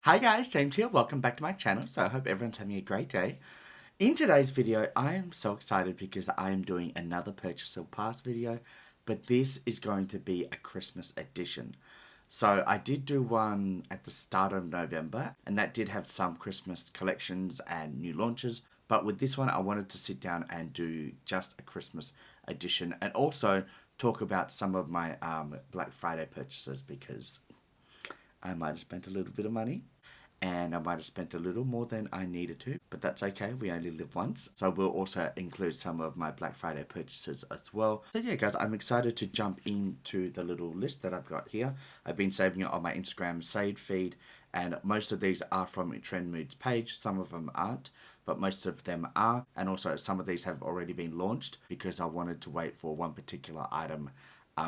Hi guys, James here. Welcome back to my channel. So I hope everyone's having a great day. In today's video, I am so excited because I am doing another purchase or pass video, but this is going to be a Christmas edition. So I did do one at the start of November, and that did have some Christmas collections and new launches. But with this one, I wanted to sit down and do just a Christmas edition and also talk about some of my Black Friday purchases because I might have spent a little bit of money and I might have spent a little more than I needed to, but that's okay. We only live once. So we'll also include some of my Black Friday purchases as well. So yeah, guys, I'm excited to jump into the little list that I've got here. I've been saving it on my Instagram saved feed, and most of these are from Trend Moods page. Some of them aren't, but most of them are. And also some of these have already been launched because I wanted to wait for one particular item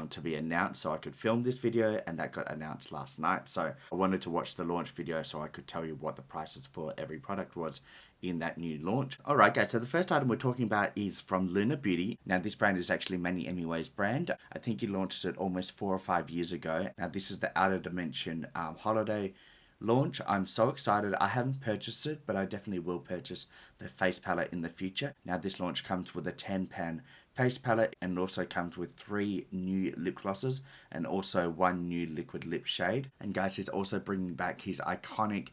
to be announced so I could film this video, and that got announced last night. So I wanted to watch the launch video so I could tell you what the prices for every product was in that new launch. Alright guys, so the first item we're talking about is from Lunar Beauty. Now this brand is actually Manny Emiway's brand. I think he launched it almost 4 or 5 years ago. Now this is the Outer Dimension holiday launch. I'm so excited. I haven't purchased it, but I definitely will purchase the face palette in the future. Now this launch comes with a 10-pan face palette and also comes with 3 new lip glosses and also 1 new liquid lip shade. And guys, he's also bringing back his iconic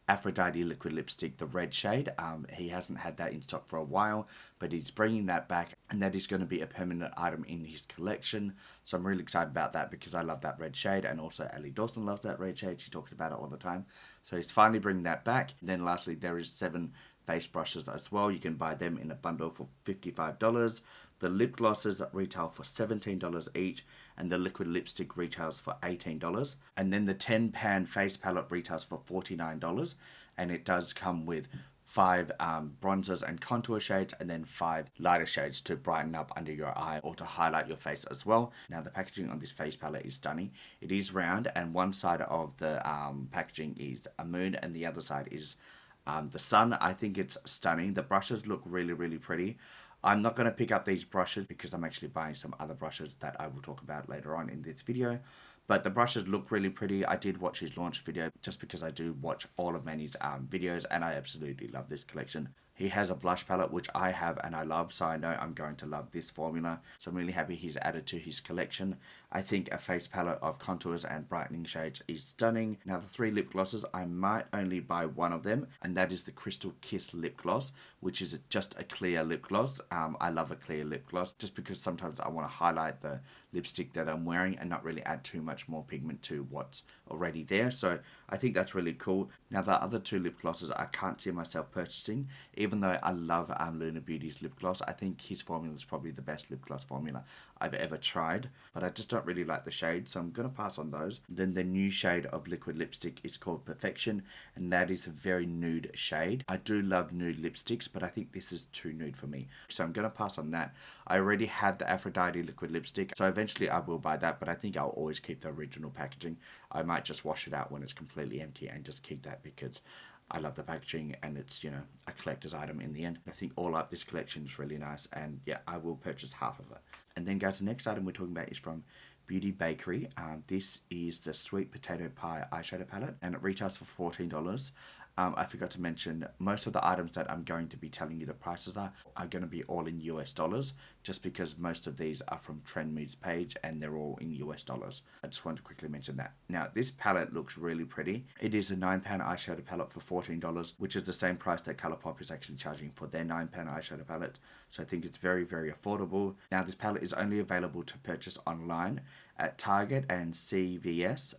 Aphrodite liquid lipstick, the red shade. He hasn't had that in stock for a while, but he's bringing that back, and that is going to be a permanent item in his collection. So I'm really excited about that because I love that red shade, and also Allie Dawson loves that red shade. She talks about it all the time. So he's finally bringing that back. And then lastly, there is 7 face brushes as well. You can buy them in a bundle for $55. The lip glosses retail for $17 each, and the liquid lipstick retails for $18. And then the 10-pan face palette retails for $49, and it does come with 5 bronzers and contour shades, and then 5 lighter shades to brighten up under your eye or to highlight your face as well. Now the packaging on this face palette is stunning. It is round, and one side of the packaging is a moon and the other side is the sun. I think it's stunning. The brushes look really, really pretty. I'm not going to pick up these brushes because I'm actually buying some other brushes that I will talk about later on in this video. But the brushes look really pretty. I did watch his launch video just because I do watch all of Manny's videos, and I absolutely love this collection. He has a blush palette which I have and I love, so I know I'm going to love this formula. So I'm really happy he's added to his collection. I think a face palette of contours and brightening shades is stunning. Now the 3 lip glosses, I might only buy one of them, and that is the Crystal Kiss lip gloss, which is just a clear lip gloss. I love a clear lip gloss just because sometimes I want to highlight the lipstick that I'm wearing and not really add too much more pigment to what's already there. So I think that's really cool. Now the other 2 lip glosses I can't see myself purchasing, even though I love Lunar Beauty's lip gloss. I think his formula is probably the best lip gloss formula I've ever tried, but I just don't really like the shade, so I'm going to pass on those. Then the new shade of liquid lipstick is called Perfection, and that is a very nude shade. I do love nude lipsticks, but I think this is too nude for me, so I'm going to pass on that. I already have the Aphrodite liquid lipstick, so eventually I will buy that, but I think I'll always keep the original packaging. I might just wash it out when it's completely empty and just keep that because I love the packaging and it's, you know, a collector's item in the end. I think all up this collection is really nice, and yeah, I will purchase half of it. And then guys, the next item we're talking about is from Beauty Bakerie. This is the Sweet Potato Pie eyeshadow palette, and it retails for $14. I forgot to mention, most of the items that I'm going to be telling you the prices are going to be all in US dollars, just because most of these are from Trend Moods page and they're all in US dollars. I just wanted to quickly mention that. Now, this palette looks really pretty. It is a 9-pan eyeshadow palette for $14, which is the same price that Colourpop is actually charging for their 9-pan eyeshadow palette. So I think it's very, very affordable. Now, this palette is only available to purchase online at Target and CVS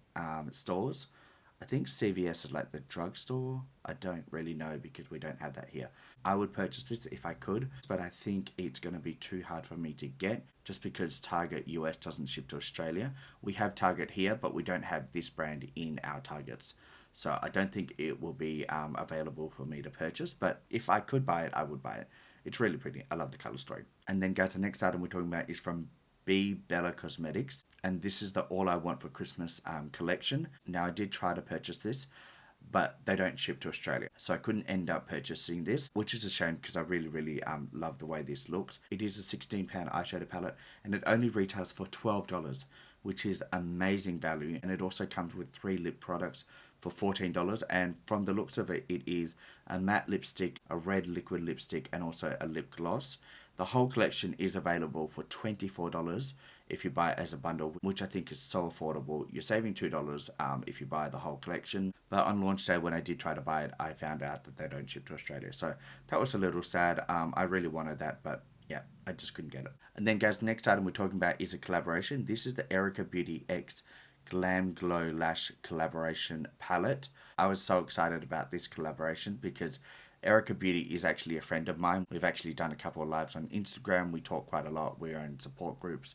stores. I think CVS is like the drugstore. I don't really know because we don't have that here. I would purchase this if I could, but I think it's going to be too hard for me to get just because Target US doesn't ship to Australia. We have Target here, but we don't have this brand in our Targets. So I don't think it will be available for me to purchase, but if I could buy it, I would buy it. It's really pretty. I love the color story. And then guys, the next item we're talking about is from BeBella Cosmetics, and this is the All I Want for Christmas collection. Now I did try to purchase this, but they don't ship to Australia, so I couldn't end up purchasing this, which is a shame because I really love the way this looks. It is a 16-pan eyeshadow palette, and it only retails for $12, which is amazing value, and it also comes with 3 lip products for $14, and from the looks of it, it is a matte lipstick, a red liquid lipstick, and also a lip gloss. The whole collection is available for $24 if you buy it as a bundle, which I think is so affordable. You're saving $2 if you buy the whole collection. But on launch day, when I did try to buy it, I found out that they don't ship to Australia. So that was a little sad. I really wanted that, but yeah, I just couldn't get it. And then guys, the next item we're talking about is a collaboration. This is the Erika Beauty X Glam Gio Lash collaboration palette. I was so excited about this collaboration because Erika Beauty is actually a friend of mine. We've actually done a couple of lives on Instagram. We talk quite a lot. We're in support groups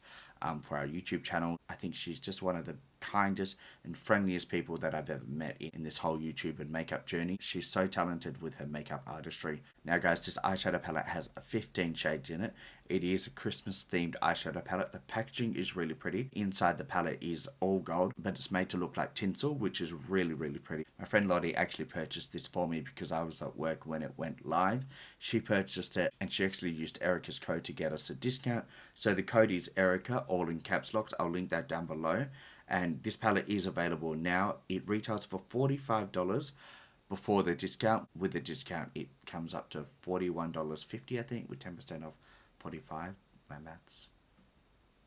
for our YouTube channel. I think she's just one of the kindest and friendliest people that I've ever met in this whole YouTube and makeup journey. She's so talented with her makeup artistry. Now guys, this eyeshadow palette has 15 shades in it. It is a Christmas themed eyeshadow palette. The packaging is really pretty. Inside the palette is all gold, but it's made to look like tinsel, which is really, really pretty. My friend Lottie actually purchased this for me because I was at work when it went live. She purchased it and she actually used Erika's code to get us a discount. So the code is Erika, all in caps locks. I'll link that down below. And this palette is available now. It retails for $45 before the discount. With the discount, it comes up to $41.50, I think, with 10% off 45. My maths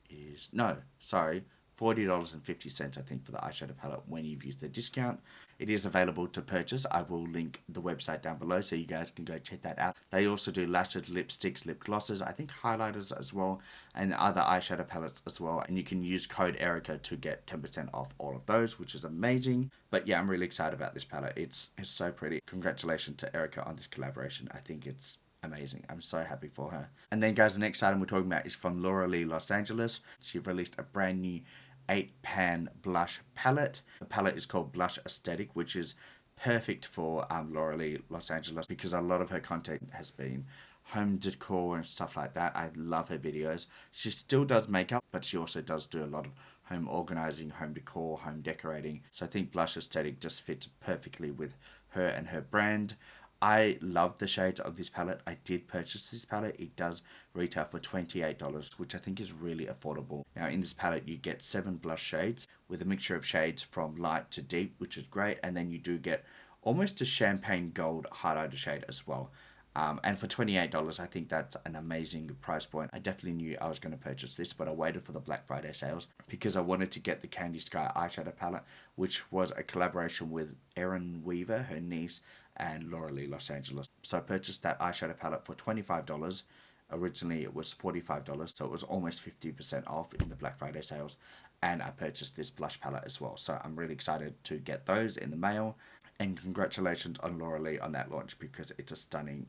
is... No, sorry. $40.50, I think, for the eyeshadow palette when you've used the discount. It is available to purchase. I will link the website down below so you guys can go check that out. They also do lashes, lipsticks, lip glosses, I think highlighters as well, and other eyeshadow palettes as well. And you can use code Erika to get 10% off all of those, which is amazing. But yeah, I'm really excited about this palette. It's so pretty. Congratulations to Erika on this collaboration. I think it's amazing. I'm so happy for her. And then guys, the next item we're talking about is from Laura Lee Los Angeles. She released a brand new 8-pan blush palette. The palette is called Blush Aesthetic, which is perfect for Laura Lee Los Angeles because a lot of her content has been home decor and stuff like that. I love her videos. She still does makeup, but she also does do a lot of home organizing, home decor, home decorating. So I think Blush Aesthetic just fits perfectly with her and her brand. I love the shades of this palette. I did purchase this palette. It does retail for $28, which I think is really affordable. Now in this palette you get 7 blush shades with a mixture of shades from light to deep, which is great. And then you do get almost a champagne gold highlighter shade as well. And for $28, I think that's an amazing price point. I definitely knew I was going to purchase this, but I waited for the Black Friday sales because I wanted to get the Candy Sky eyeshadow palette, which was a collaboration with Erin Weaver, her niece, and Laura Lee Los Angeles. So I purchased that eyeshadow palette for $25. Originally it was $45, so it was almost 50% off in the Black Friday sales. And I purchased this blush palette as well. So I'm really excited to get those in the mail. And congratulations on Laura Lee on that launch because it's a stunning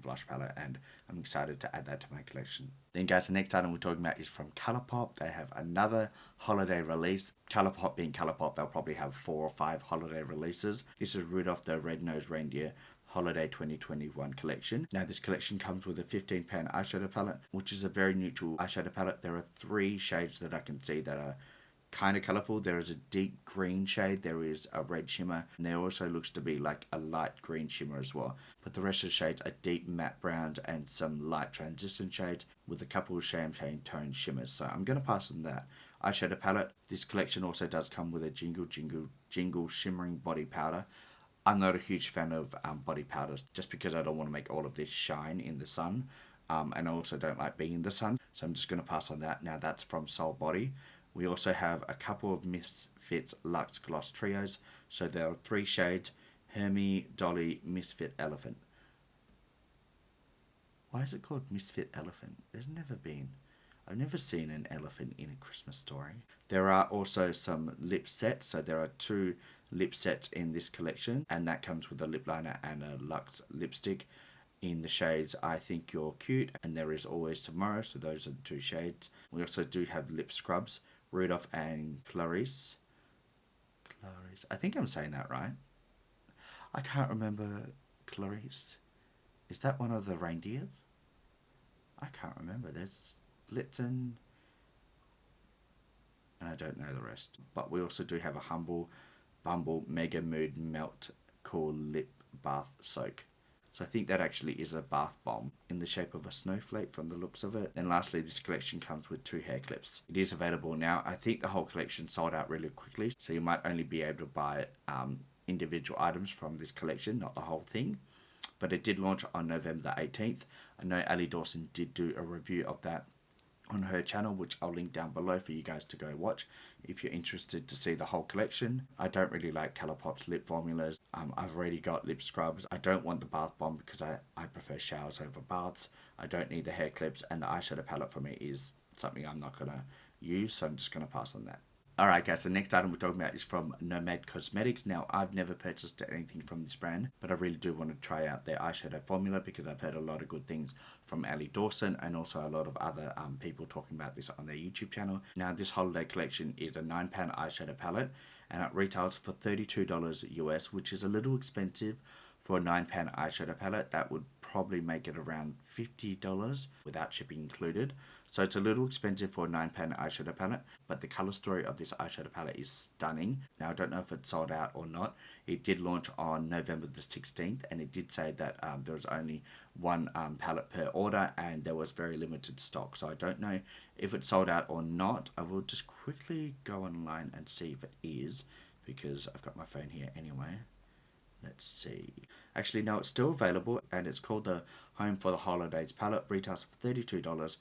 blush palette and I'm excited to add that to my collection. Then guys, the next item we're talking about is from Colourpop. They have another holiday release. Colourpop being Colourpop, they'll probably have 4 or 5 holiday releases. This is Rudolph the Red-Nosed Reindeer Holiday 2021 collection. Now this collection comes with a 15-pan eyeshadow palette, which is a very neutral eyeshadow palette. There are 3 shades that I can see that are kind of colourful. There is a deep green shade, there is a red shimmer, and there also looks to be like a light green shimmer as well. But the rest of the shades are deep matte browns and some light transition shades with a couple of champagne tone shimmers. So I'm going to pass on that eyeshadow palette. This collection also does come with a Jingle shimmering body powder. I'm not a huge fan of body powders just because I don't want to make all of this shine in the sun. And I also don't like being in the sun. So I'm just going to pass on that. Now that's from Soul Body. We also have a couple of Misfits Luxe Gloss Trios. So there are 3 shades. Hermie, Dolly, Misfit Elephant. Why is it called Misfit Elephant? I've never seen an elephant in a Christmas story. There are also some lip sets. So there are 2 lip sets in this collection. And that comes with a lip liner and a Luxe lipstick in the shades I Think You're Cute. And There Is Always Tomorrow. So those are the 2 shades. We also do have lip scrubs. Rudolph and Clarice. I think I'm saying that right. I can't remember Clarice. Is that one of the reindeers? I can't remember. There's Blitzen. And I don't know the rest. But we also do have a Humble Bumble Mega Mood Melt Cool Lip Bath Soak. So I think that actually is a bath bomb in the shape of a snowflake from the looks of it. And lastly, this collection comes with 2 hair clips. It is available now. I think the whole collection sold out really quickly, so you might only be able to buy it individual items from this collection, not the whole thing. But it did launch on November the 18th. I know Allie Dawson did do a review of that on her channel, which I'll link down below for you guys to go watch if you're interested to see the whole collection. I don't really like Colourpop's lip formulas. I've already got lip scrubs. I don't want the bath bomb because I prefer showers over baths. I don't need the hair clips, and the eyeshadow palette for me is something I'm not going to use, so I'm just going to pass on that. Alright guys, the next item we're talking about is from Nomad Cosmetics. Now, I've never purchased anything from this brand, but I really do want to try out their eyeshadow formula because I've heard a lot of good things from Allie Dawson and also a lot of other people talking about this on their YouTube channel. Now, this holiday collection is a £9 eyeshadow palette and it retails for $32 US, which is a little expensive for a £9 eyeshadow palette. That would probably make it around $50 without shipping included. So it's a little expensive for a £9 eyeshadow palette, but the colour story of this eyeshadow palette is stunning. Now, I don't know if it's sold out or not. It did launch on November the 16th, and it did say that there was only one palette per order, and there was very limited stock. So I don't know if it's sold out or not. I will just quickly go online and see if it is, because I've got my phone here anyway. Let's see. Actually, no, it's still available, and it's called the Home for the Holidays palette. Retails for $32.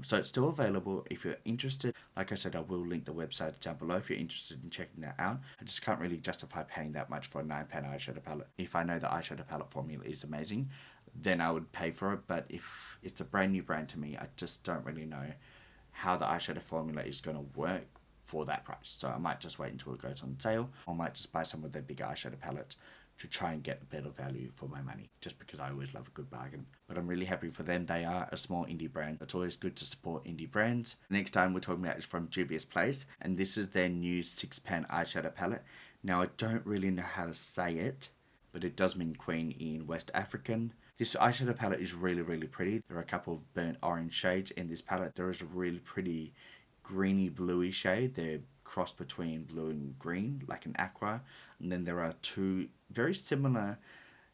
So it's still available if you're interested. Like I said, I will link the website down below if you're interested in checking that out. I just can't really justify paying that much for a £9 eyeshadow palette. If I know the eyeshadow palette formula is amazing, then I would pay for it. But if it's a brand new brand to me, I just don't really know how the eyeshadow formula is going to work for that price. So I might just wait until it goes on sale, or might just buy some of their bigger eyeshadow palettes to try and get a better value for my money, just because I always love a good bargain. But I'm really happy for them. They are a small indie brand. It's always good to support indie brands. The next item we're talking about is from Juvia's Place, and this is their new £6 eyeshadow palette. Now, I don't really know how to say it, but it does mean Queen in West African. This eyeshadow palette is really, really pretty. There are a couple of burnt orange shades in this palette. There is a really pretty greeny bluey shade. They're crossed between blue and green, like an aqua. And then there are two very similar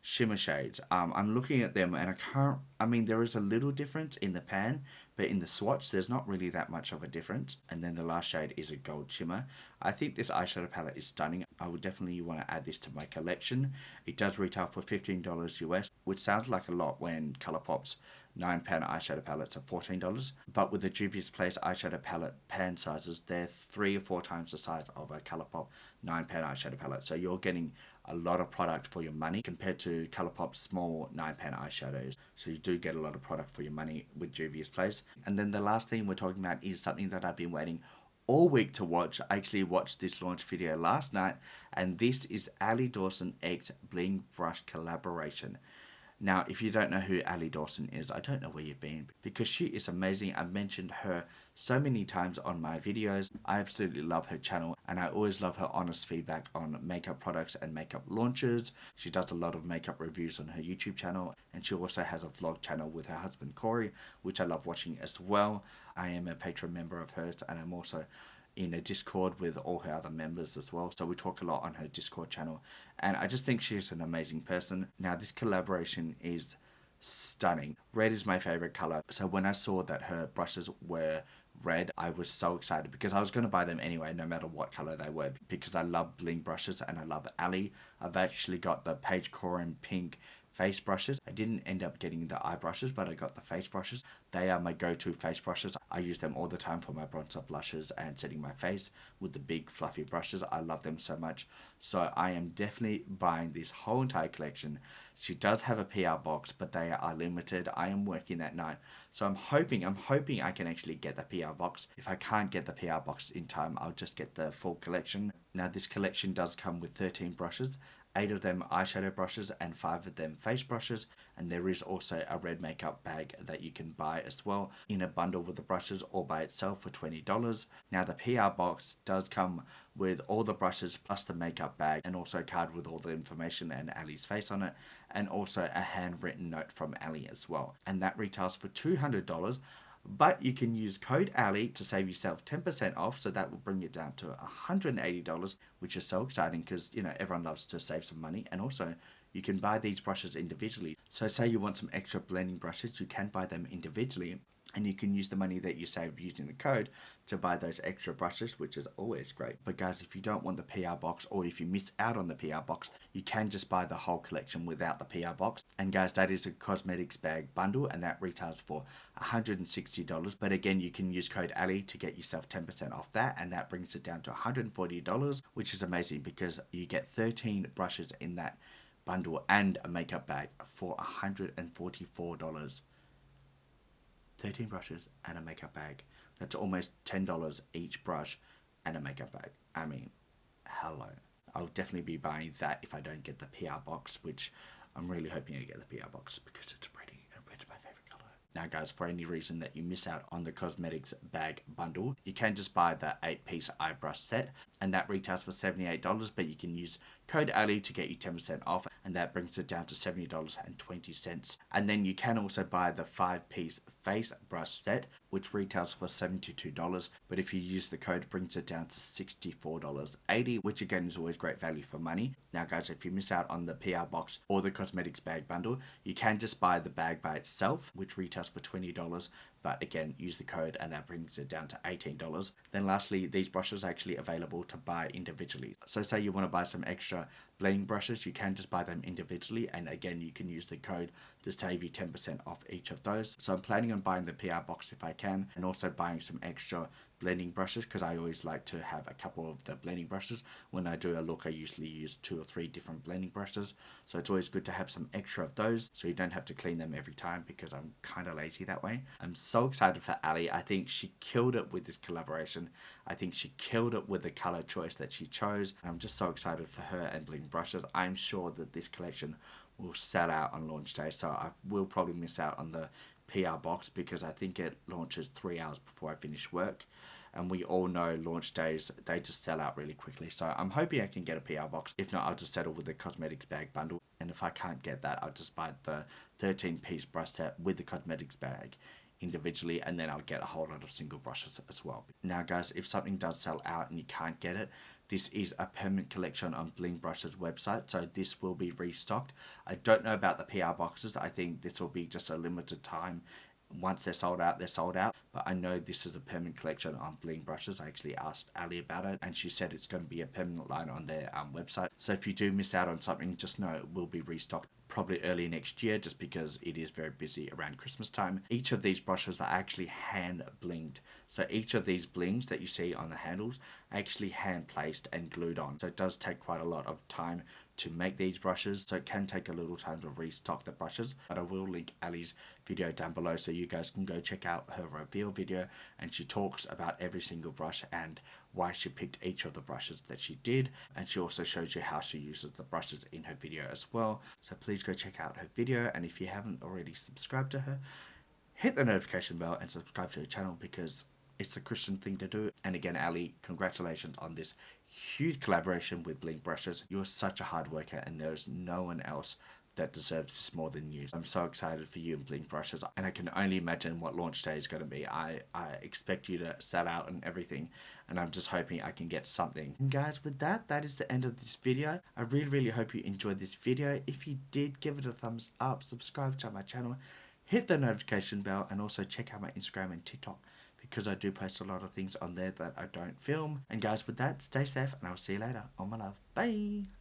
shimmer shades. I'm looking at them and there is a little difference in the pan, but in the swatch there's not really that much of a difference. And then the last shade is a gold shimmer. I think this eyeshadow palette is stunning. I would definitely want to add this to my collection. It does retail for $15 US, which sounds like a lot when Colourpop's £9 eyeshadow palettes are $14. But with the Juvia's Place eyeshadow palette pan sizes, they're 3 or 4 times the size of a Colourpop £9 eyeshadow palette. So you're getting a lot of product for your money compared to Colourpop's small £9 eyeshadows. So you do get a lot of product for your money with Juvia's Place. And then the last thing we're talking about is something that I've been waiting all week to watch. I actually watched this launch video last night, and this is Allie Dawson X Bling Brush collaboration. Now, if you don't know who Allie Dawson is, I don't know where you've been, because she is amazing. I've mentioned her so many times on my videos. I absolutely love her channel, and I always love her honest feedback on makeup products and makeup launches. She does a lot of makeup reviews on her YouTube channel, and she also has a vlog channel with her husband Corey, which I love watching as well. I am a Patreon member of hers, and I'm also in a Discord with all her other members as well. So we talk a lot on her Discord channel, and I just think she's an amazing person. Now, this collaboration is stunning. Red is my favorite color. So when I saw that her brushes were red, I was so excited because I was going to buy them anyway, no matter what color they were, because I love Bling brushes and I love Allie. I've actually got the Paige Corin pink face brushes. I didn't end up getting the eye brushes, but I got the face brushes. They are my go-to face brushes. I use them all the time for my bronzer blushes and setting my face with the big fluffy brushes. I love them so much. So I am definitely buying this whole entire collection. She does have a PR box, but they are limited. I am working that night, so I'm hoping I can actually get the PR box. If I can't get the PR box in time, I'll just get the full collection. Now, this collection does come with 13 brushes. 8 of them eyeshadow brushes and 5 of them face brushes, and there is also a red makeup bag that you can buy as well in a bundle with the brushes or by itself for $20. Now, the PR box does come with all the brushes plus the makeup bag, and also a card with all the information and Allie's face on it, and also a handwritten note from Allie as well, and that retails for $200. But you can use code Allie to save yourself 10% off, so that will bring it down to $180, which is so exciting because, you know, everyone loves to save some money. And also, you can buy these brushes individually. So say you want some extra blending brushes, you can buy them individually. and you can use the money that you save using the code to buy those extra brushes, which is always great. But guys, if you don't want the PR box, or if you miss out on the PR box, you can just buy the whole collection without the PR box. And guys, that is a cosmetics bag bundle, and that retails for $160. But again, you can use code Allie to get yourself 10% off that, and that brings it down to $140, which is amazing because you get 13 brushes in that bundle and a makeup bag for $144. 13 brushes and a makeup bag. That's almost $10 each brush and a makeup bag. I mean, hello. I'll definitely be buying that if I don't get the PR box, which I'm really hoping I get the PR box because it's pretty and it's my favorite color. Now guys, for any reason that you miss out on the cosmetics bag bundle, you can just buy the 8-piece eye brush set, and that retails for $78, but you can use code Allie to get you 10% off, and that brings it down to $70.20. And then you can also buy the 5-piece face brush set, which retails for $72, but if you use the code, it brings it down to $64.80, which again is always great value for money. Now guys, if you miss out on the PR box or the cosmetics bag bundle, you can just buy the bag by itself, which retails for $20, but again, use the code and that brings it down to $18. Then lastly, these brushes are actually available to buy individually. So say you want to buy some extra bling brushes, you can just buy them individually, and again, you can use the code to save you 10% off each of those. So I'm planning on buying the PR box if I can, and also buying some extra blending brushes, because I always like to have a couple of the blending brushes. When I do a look, I usually use 2 or 3 different blending brushes, so it's always good to have some extra of those so you don't have to clean them every time, because I'm kind of lazy that way. I'm so excited for Allie. I think she killed it with this collaboration. I think she killed it with the color choice that she chose. I'm just so excited for her and Bling Brushes. I'm sure that this collection will sell out on launch day, so I will probably miss out on the PR box because I think it launches 3 hours before I finish work, and we all know launch days, they just sell out really quickly. So I'm hoping I can get a PR box. If not, I'll just settle with the cosmetics bag bundle, and if I can't get that, I'll just buy the 13-piece brush set with the cosmetics bag individually, and then I'll get a whole lot of single brushes as well. Now guys, if something does sell out and you can't get it, this is a permanent collection on Bling Brushes website, so this will be restocked. I don't know about the PR boxes. I think this will be just a limited time. Once they're sold out, they're sold out. But I know this is a permanent collection on Bling Brushes. I actually asked Allie about it, and she said it's going to be a permanent line on their website. So if you do miss out on something, just know it will be restocked probably early next year, just because it is very busy around Christmas time. Each of these brushes are actually hand blinged. So each of these blings that you see on the handles are actually hand placed and glued on. So it does take quite a lot of time to make these brushes, so it can take a little time to restock the brushes, but I will link Allie's video down below so you guys can go check out her reveal video, and she talks about every single brush and why she picked each of the brushes that she did, and she also shows you how she uses the brushes in her video as well. So please go check out her video, and if you haven't already subscribed to her, hit the notification bell and subscribe to her channel, because it's a Christian thing to do. And again, Allie, congratulations on this huge collaboration with Bling Brushes. You're such a hard worker, and there's no one else that deserves this more than you. I'm so excited for you and Bling Brushes, and I can only imagine what launch day is going to be. I expect you to sell out and everything, and I'm just hoping I can get something. And guys, with that, that is the end of this video. I really hope you enjoyed this video. If you did, give it a thumbs up, subscribe to my channel, hit the notification bell, and also check out my Instagram and TikTok, because I do post a lot of things on there that I don't film. And guys, with that, stay safe, and I'll see you later. All my love. Bye.